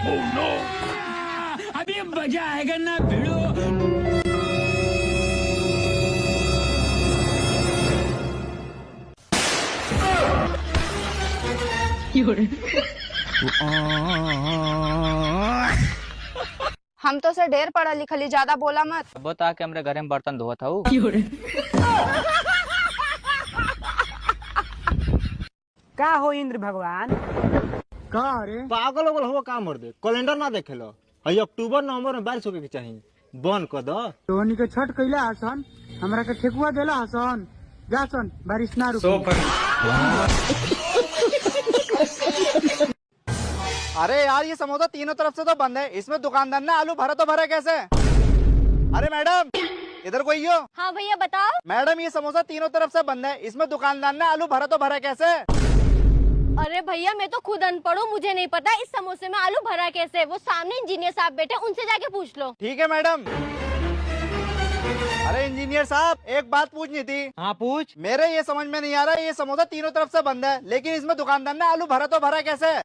अभी मजा आएगा ना भिड़ो। हम तो से ढेर पढ़ा लिखा ली, ज्यादा बोला मत। बता के हमरे घरे में बर्तन धोत हूँ। का हो इंद्र भगवान? का रे पागल वगल हो का मर दे कैलेंडर ना देखे लो। हई अक्टूबर नवंबर में बारिश होके के चाहिए, बंद कर दो। तोहनी के छठ कैला हसन, हमरा के ठेकुआ देला हसन। जा सन, बारिश ना रुके। अरे यार ये समोसा तीनों तरफ से तो बंद है, इसमें दुकानदार ने आलू भरा तो भरा कैसे? अरे मैडम इधर कोई हो? हाँ भैया बताओ। मैडम ये समोसा तीनों तरफ से बंद है, इसमें दुकानदार ने आलू भरा तो भरा कैसे? अरे भैया मैं तो खुद अनपढ़ हूँ, मुझे नहीं पता इस समोसे में आलू भरा कैसे। वो सामने इंजीनियर साहब बैठे, उनसे जाके पूछ लो। ठीक है मैडम। अरे इंजीनियर साहब एक बात पूछनी थी। हाँ पूछ। मेरे ये समझ में नहीं आ रहा है, ये समोसा तीनों तरफ से बंद है लेकिन इसमें दुकानदार ने आलू भरा तो भरा कैसे?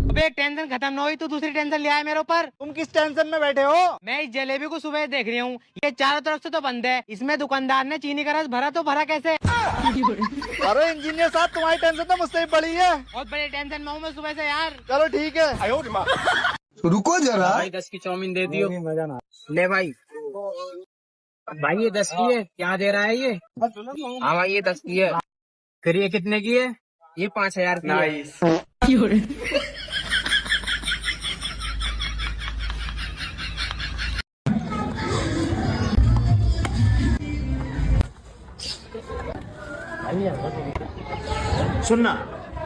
अबे एक टेंशन खत्म न हुई, तू दूसरी टेंशन ले आया मेरे ऊपर। तुम किस टेंशन में बैठे हो? मैं इस जलेबी को सुबह देख रही हूँ, ये चारों तरफ से तो बंद है, इसमें दुकानदार ने चीनी का रस भरा तो भरा कैसे? अरे इंजीनियर साहब तुम्हारी टेंशन तो मुझसे ही बड़ी है। बहुत बड़े टेंशन में हूँ मैं सुबह से यार। चलो ठीक है। रुको जरा। भाई 10 की चाउमीन दे दियो। मजा ना। ले भाई। भाई ये 10 की है, क्या दे रहा है ये? हाँ भाई ये 10 की है। फिर ये कितने की है? ये 5000 की है। सुनना,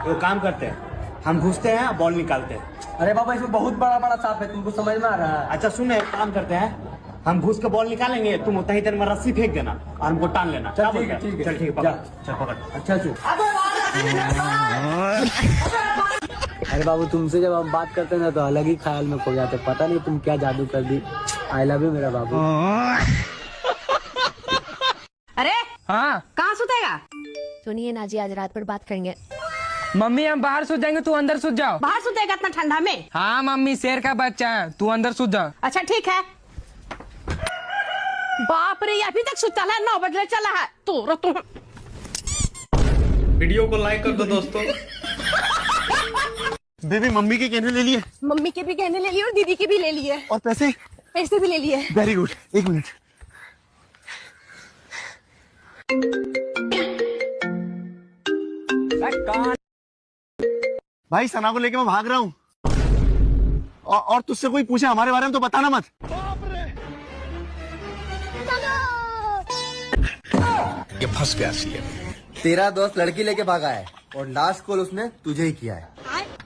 वो काम करते हैं, हम घुसते हैं बॉल निकालते हैं। अरे बाबा इसमें बहुत बड़ा बड़ा सांप है, तुमको समझ में आ रहा है? अच्छा सुन, एक काम करते हैं, हम घुस के बॉल निकालेंगे, तुम उतना ही देर में रस्सी फेंक देना और हमको टान लेना। चल, क्या ठीक है, बोलते हैं? ठीक है। चल ठीक है, पकड़। चल पकड़। अच्छा चल। अरे बाबू तुमसे जब हम बात करते हैं ना तो अलग ही ख्याल में खो जाते, पता नहीं तुम क्या जादू कर दी। आई लव यू मेरा बाबू। अरे हाँ कहाँ सुतेगा? सुनिए ना जी, आज रात पर बात करेंगे। मम्मी हम बाहर सूत जाएंगे, तू अंदर सूत जाओ। बाहर सुतेगा इतना ठंडा में? हाँ मम्मी शेर का बच्चा है, तू अंदर सूत जा। अच्छा ठीक है। बाप रे अभी तक सुता है, 9 बजे चला है। तू वीडियो को लाइक कर दो दोस्तों। बेबी मम्मी के कहने ले लिए मम्मी के भी गहने ले लिए और दीदी के भी ले लिए और पैसे? पैसे भी ले लिए। वेरी गुड, एक मिनट। भाई सना को लेके मैं भाग रहा हूँ और तुझसे कोई पूछे हमारे बारे में तो बताना मत। ये फंस गया सीएम। तेरा दोस्त लड़की लेके भागा है और लास्ट कॉल उसने तुझे ही किया है,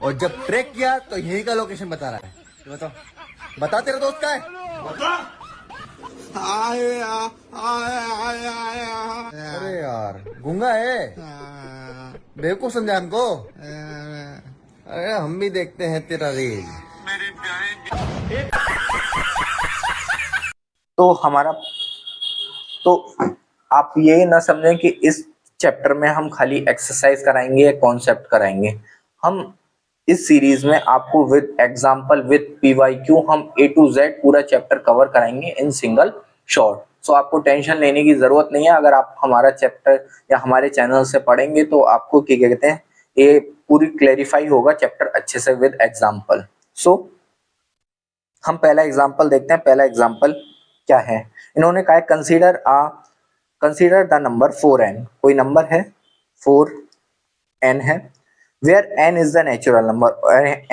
और जब ट्रैक किया तो यही का लोकेशन बता रहा है। तो बता बता तेरा दोस्त का है? अरे यार गूंगा है, बेवकूफ समझा हमको। अरे हम भी देखते हैं तेरा रील। तो हमारा तो आप ये ना समझें कि इस चैप्टर में हम खाली एक्सरसाइज कराएंगे या कॉन्सेप्ट कराएंगे। हम इस सीरीज में आपको विद एग्जांपल विद पीवाईक्यू हम A to Z पूरा चैप्टर कवर कराएंगे इन सिंगल शॉट। सो आपको टेंशन लेने की जरूरत नहीं है। अगर आप हमारा चैप्टर या हमारे चैनल से पढ़ेंगे तो आपको क्या कहते हैं, ये पूरी क्लैरिफाई होगा चैप्टर अच्छे से विद एग्जांपल। सो हम पहला एग्जांपल देखते हैं। पहला एग्जांपल क्या है, इन्होंने कहा कंसीडर द नंबर 4n। कोई नंबर है 4n है, where n is the natural number.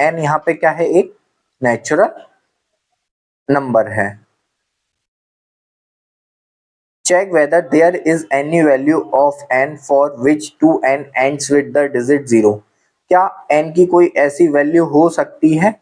n यहाँ पे क्या है, एक नेचुरल नंबर है। Check whether there is any value of n for which 2n ends with the digit 0। क्या n की कोई ऐसी वैल्यू हो सकती है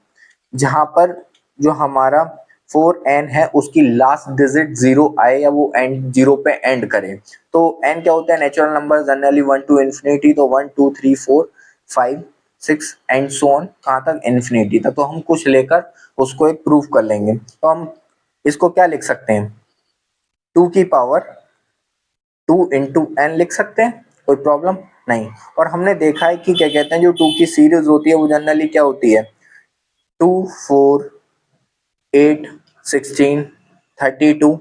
जहां पर जो हमारा 4n है उसकी लास्ट डिजिट 0 आए या वो एंड 0 पे एंड करे? तो n क्या होता है, natural number generally 1 to infinity, तो 1 2 3 4 5 6 एंड सो ऑन, कहाँ तक, इन्फिनिटी तक। तो हम कुछ लेकर उसको एक प्रूफ कर लेंगे। तो हम इसको क्या लिख सकते हैं, 2 की पावर 2 into n लिख सकते हैं, कोई प्रॉब्लम नहीं। और हमने देखा है कि क्या कहते हैं, जो 2 की सीरीज होती है वो जनरली क्या होती है, 2, 4, 8, 16, 32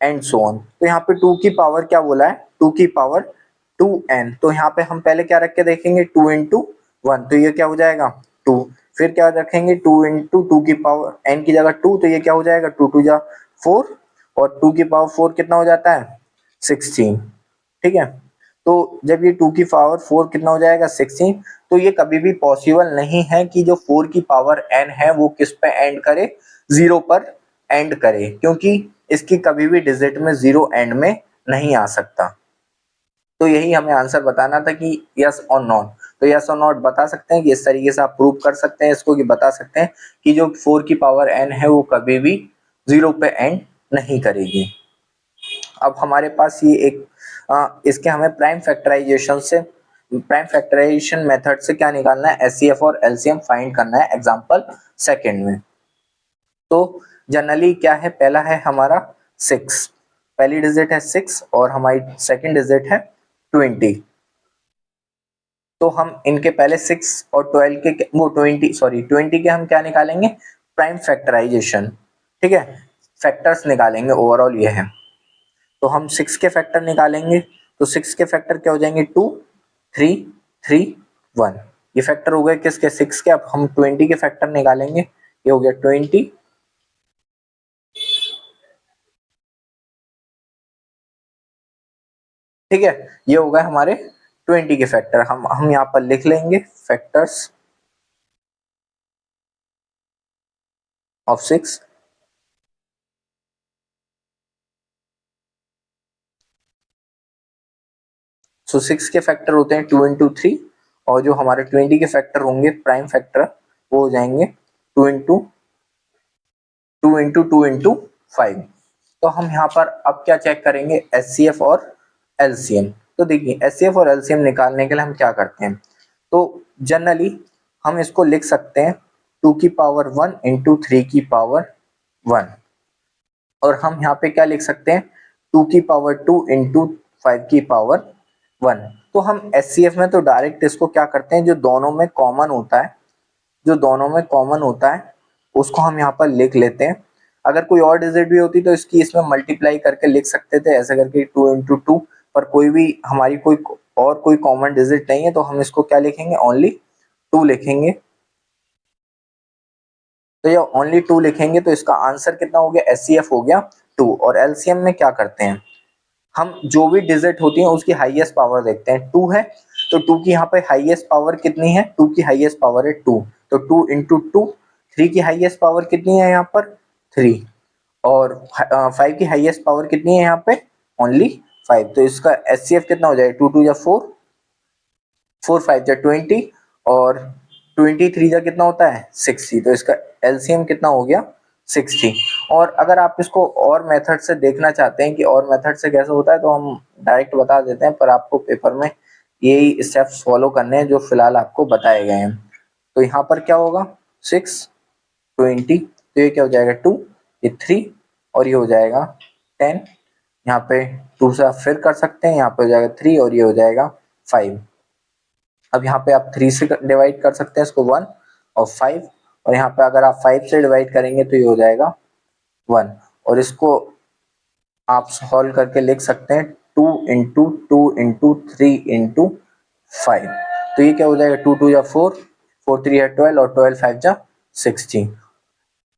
एंड सो ऑन। तो यहाँ पे 2 की पावर क्या बोला है, 2 की पावर 2n। तो यहाँ पे हम पहले क्या रख के देखेंगे, 2 इंटू 1, तो ये क्या हो जाएगा 2। फिर क्या रखेंगे 2 इंटू 2 की पावर n की जगह 2, तो ये क्या हो जाएगा 2 2 जा 4, और 2 की पावर 4 कितना हो जाता है 16। ठीक है, तो जब ये 2 की पावर 4 कितना हो जाएगा 16, तो ये कभी भी पॉसिबल नहीं है कि जो 4 की पावर n है वो किस पे एंड करे, 0 पर एंड करे, क्योंकि इसकी कभी भी डिजिट में 0 एंड में नहीं आ सकता। तो यही हमें आंसर बताना था कि यस और नॉट। तो यस और नॉट बता सकते हैं कि इस तरीके से आप प्रूव कर सकते हैं इसको, कि बता सकते हैं कि जो 4 की पावर n है वो कभी भी 0 पे एंड नहीं करेगी। अब हमारे पास ये एक इसके हमें प्राइम फैक्टराइजेशन मेथड से क्या निकालना है, एचसीएफ और एलसीएम फाइंड करना है एग्जांपल सेकंड में। तो जनरली क्या है, पहला है हमारा 6, पहली डिजिट है 6 और हमारी सेकंड डिजिट है 20। तो हम इनके पहले 6 और 12 के वो 20 के हम क्या निकालेंगे, प्राइम फैक्टराइजेशन। ठीक है, फैक्टर्स निकालेंगे, ओवरऑल ये है। तो हम 6 के फैक्टर निकालेंगे, तो 6 के फैक्टर क्या हो जाएंगे 2, 3, 3, 1। ये फैक्टर हो गए किसके 6 के। अब हम 20 के फैक्टर निकालेंगे, ये हो गया 20, ठीक है, ये हो गए हमारे 20 के फैक्टर। हम यहाँ पर लिख लेंगे फैक्टर्स ऑफ 6। सो 6 के फैक्टर होते हैं 2 इंटू 3, और जो हमारे 20 के फैक्टर होंगे प्राइम फैक्टर वो हो जाएंगे 2 इंटू 5। तो हम यहाँ पर अब क्या चेक करेंगे, एचसीएफ और एलसीएम। तो देखिए एचसीएफ और एलसीएम निकालने के लिए हम क्या करते हैं, तो जनरली हम इसको लिख सकते हैं 2 की पावर 1 इंटू 3 की पावर 1, और हम यहाँ पे क्या लिख सकते हैं 2 की पावर 2 इंटू 5 की पावर 1। तो हम एचसीएफ में तो डायरेक्ट इसको क्या करते हैं, जो दोनों में कॉमन होता है उसको हम यहाँ पर लिख लेते हैं। अगर कोई और डिजिट भी होती तो इसकी इसमें मल्टीप्लाई करके लिख सकते थे, ऐसे करके 2 इंटू 2, पर कोई भी हमारी कोई कॉमन डिजिट नहीं है, तो हम इसको क्या लिखेंगे, ओनली 2 लिखेंगे। तो ये ओनली 2 लिखेंगे, तो इसका आंसर कितना हो गया, एचसीएफ हो गया 2। और एलसीएम में क्या करते हैं, हम जो भी डिजिट होती है उसकी हाईएस्ट पावर देखते हैं। 2 है तो 2 की यहाँ पे हाईएस्ट पावर कितनी है, 2 की हाईएस्ट पावर है 2, तो 2 इंटू 2। 3 की हाईएस्ट पावर कितनी है यहाँ पर 3, और 5 की हाईएस्ट पावर कितनी है यहाँ पे ओनली 5। तो इसका एचसीएफ कितना हो जाएगा, 2 2 जा 4, 4 5 जा 20, और 23 जा कितना होता है 60। तो इसका एलसीएम कितना हो गया 60। और अगर आप इसको और मेथड से देखना चाहते हैं कि और मेथड से कैसे होता है, तो हम डायरेक्ट बता देते हैं, पर आपको पेपर में यही स्टेप्स फॉलो करने हैं जो फिलहाल आपको बताए गए हैं। तो यहाँ पर क्या होगा 6, 20, तो ये क्या हो जाएगा 2, ये 3, और ये हो जाएगा 10। यहाँ पे 2 से आप फिर कर सकते हैं, यहाँ पे हो जाएगा 3, और ये हो जाएगा 5। अब यहाँ पे आप 3 से डिवाइड कर सकते हैं इसको 1 और 5, और यहाँ पे अगर आप 5 से डिवाइड करेंगे तो ये हो जाएगा 1, और इसको आप सॉल्व करके लिख सकते हैं 2 इंटू 2 इंटू 3 इंटू 5। तो ये क्या हो जाएगा 2 2 या 4, 4 3 या 12, और 12 5 जा 16।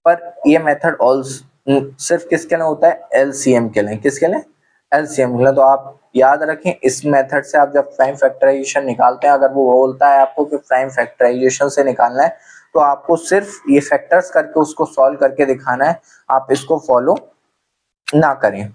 पर ये मेथड सिर्फ किसके लिए होता है, एलसीएम के लिए। किसके लिए, एलसीएम के लिए। तो आप याद रखें इस मेथड से आप जब प्राइम फैक्टराइजेशन निकालते हैं, अगर वो बोलता है आपको कि प्राइम फैक्टराइजेशन से निकालना है, तो आपको सिर्फ ये फैक्टर्स करके उसको सॉल्व करके दिखाना है, आप इसको फॉलो ना करें।